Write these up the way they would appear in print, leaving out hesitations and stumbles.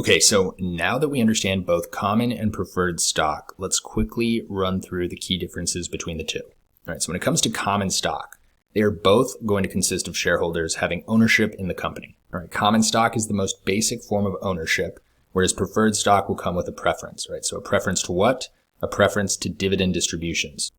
Okay, so now that we understand both common and preferred stock, let's quickly run through the key differences between the two. All right, so when it comes to common stock, they are both going to consist of shareholders having ownership in the company. All right, common stock is the most basic form of ownership, whereas preferred stock will come with a preference, right? So a preference to what? A preference to dividend distributions.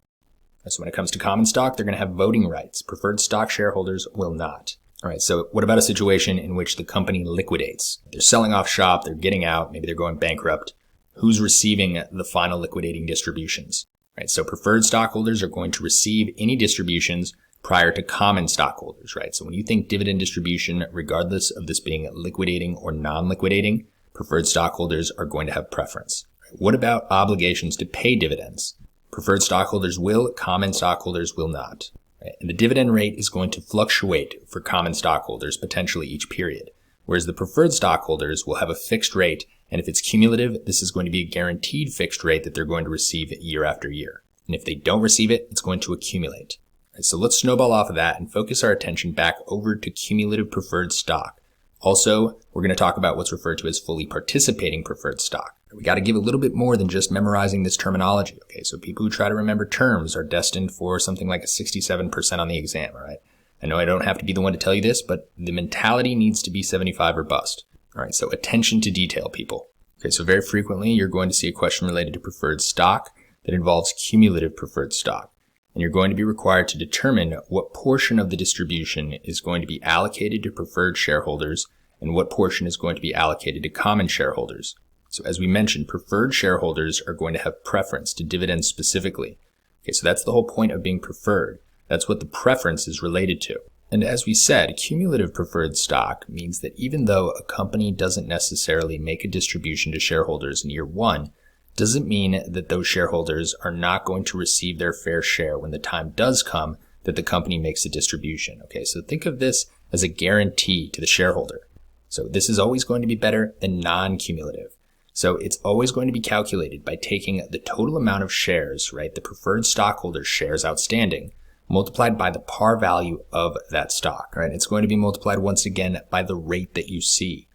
So when it comes to common stock, they're going to have voting rights. Preferred stock shareholders will not. All right, so what about a situation in which the company liquidates? They're selling off shop, they're getting out, maybe they're going bankrupt. Who's receiving the final liquidating distributions? Right, so preferred stockholders are going to receive any distributions prior to common stockholders, right? So when you think dividend distribution, regardless of this being liquidating or non-liquidating, preferred stockholders are going to have preference. What about obligations to pay dividends? Preferred stockholders will, common stockholders will not. And the dividend rate is going to fluctuate for common stockholders potentially each period, whereas the preferred stockholders will have a fixed rate, and if it's cumulative, this is going to be a guaranteed fixed rate that they're going to receive year after year. And if they don't receive it, it's going to accumulate. Right, so let's snowball off of that and focus our attention back over to cumulative preferred stock. Also, we're going to talk about what's referred to as fully participating preferred stock. We got to give a little bit more than just memorizing this terminology. Okay, so people who try to remember terms are destined for something like a 67% on the exam, all right? I know I don't have to be the one to tell you this, but the mentality needs to be 75 or bust. All right, so attention to detail, people. Okay, so very frequently you're going to see a question related to preferred stock that involves cumulative preferred stock. And you're going to be required to determine what portion of the distribution is going to be allocated to preferred shareholders and what portion is going to be allocated to common shareholders. So as we mentioned, preferred shareholders are going to have preference to dividends specifically. Okay, so that's the whole point of being preferred. That's what the preference is related to. And as we said, cumulative preferred stock means that even though a company doesn't necessarily make a distribution to shareholders in year one, doesn't mean that those shareholders are not going to receive their fair share when the time does come that the company makes a distribution. Okay, so think of this as a guarantee to the shareholder. So this is always going to be better than non-cumulative. So it's always going to be calculated by taking the total amount of shares, right, the preferred stockholders' shares outstanding, multiplied by the par value of that stock, right? It's going to be multiplied once again by the rate that you see.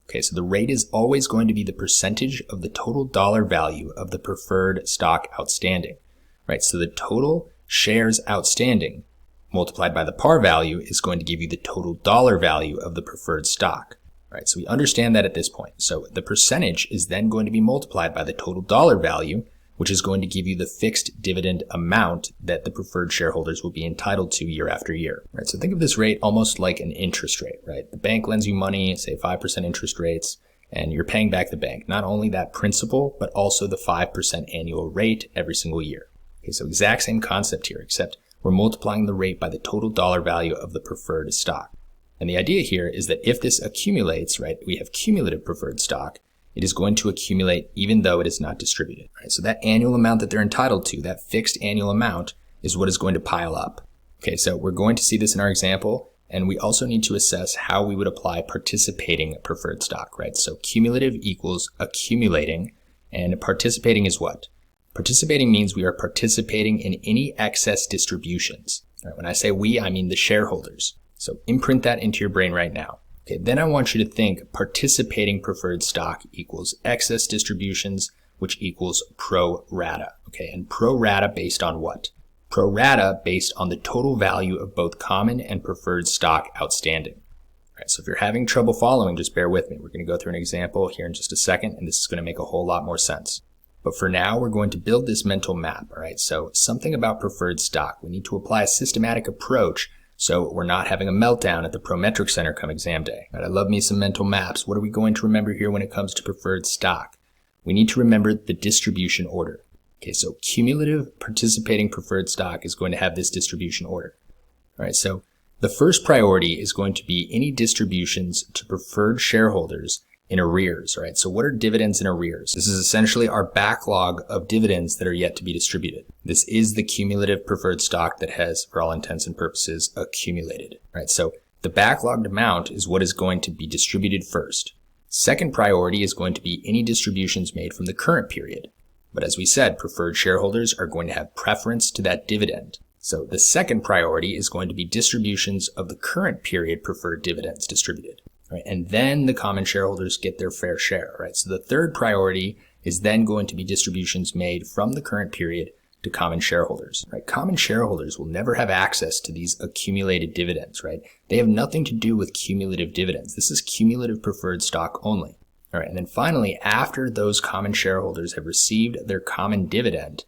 Okay, so the rate is always going to be the percentage of the total dollar value of the preferred stock outstanding, right? So the total shares outstanding multiplied by the par value is going to give you the total dollar value of the preferred stock. Right, so we understand that at this point. So the percentage is then going to be multiplied by the total dollar value, which is going to give you the fixed dividend amount that the preferred shareholders will be entitled to year after year. Right, so think of this rate almost like an interest rate, right? The bank lends you money, say 5% interest rates, and you're paying back the bank. Not only that principal, but also the 5% annual rate every single year. Okay, so exact same concept here, except we're multiplying the rate by the total dollar value of the preferred stock. And the idea here is that if this accumulates, right, we have cumulative preferred stock, it is going to accumulate even though it is not distributed. Right? So that annual amount that they're entitled to, that fixed annual amount, is what is going to pile up. Okay, so we're going to see this in our example, and we also need to assess how we would apply participating preferred stock, right? So cumulative equals accumulating, and participating is what? Participating means we are participating in any excess distributions. Right? When I say we, I mean the shareholders. So imprint that into your brain right now. Okay, then I want you to think participating preferred stock equals excess distributions, which equals pro rata. Okay, and pro rata based on what? Pro rata based on the total value of both common and preferred stock outstanding. All right, so if you're having trouble following, just bear with me. We're going to go through an example here in just a second, and this is going to make a whole lot more sense. But for now, we're going to build this mental map. All right, so something about preferred stock. We need to apply a systematic approach so we're not having a meltdown at the Prometric Center come exam day. Right, I love me some mental maps. What are we going to remember here when it comes to preferred stock? We need to remember the distribution order. Okay, so cumulative participating preferred stock is going to have this distribution order. All right, so the first priority is going to be any distributions to preferred shareholders in arrears. All right, so what are dividends in arrears? This is essentially our backlog of dividends that are yet to be distributed. This is the cumulative preferred stock that has, for all intents and purposes, accumulated. All right, so the backlogged amount is what is going to be distributed first. Second priority is going to be any distributions made from the current period. But as we said, preferred shareholders are going to have preference to that dividend. So the second priority is going to be distributions of the current period preferred dividends distributed. right? And then the common shareholders get their fair share, right? So the third priority is then going to be distributions made from the current period to common shareholders, right? Common shareholders will never have access to these accumulated dividends, right? They have nothing to do with cumulative dividends. This is cumulative preferred stock only. All right, and then finally, after those common shareholders have received their common dividend,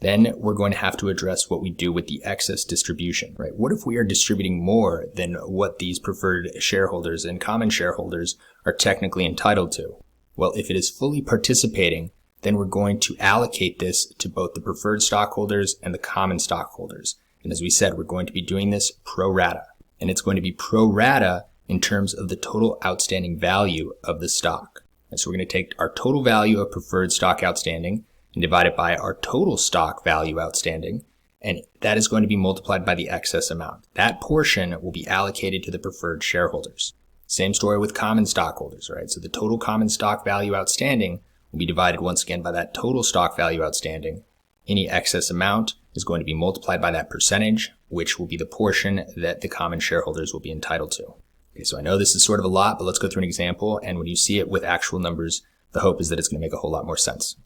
then we're going to have to address what we do with the excess distribution, right? What if we are distributing more than what these preferred shareholders and common shareholders are technically entitled to? Well, if it is fully participating, then we're going to allocate this to both the preferred stockholders and the common stockholders. And as we said, we're going to be doing this pro rata. And it's going to be pro rata in terms of the total outstanding value of the stock. And so we're going to take our total value of preferred stock outstanding and divide it by our total stock value outstanding. And that is going to be multiplied by the excess amount. That portion will be allocated to the preferred shareholders. Same story with common stockholders, right? So the total common stock value outstanding will be divided once again by that total stock value outstanding. Any excess amount is going to be multiplied by that percentage, which will be the portion that the common shareholders will be entitled to. Okay, so I know this is sort of a lot, but let's go through an example. And when you see it with actual numbers, the hope is that it's going to make a whole lot more sense.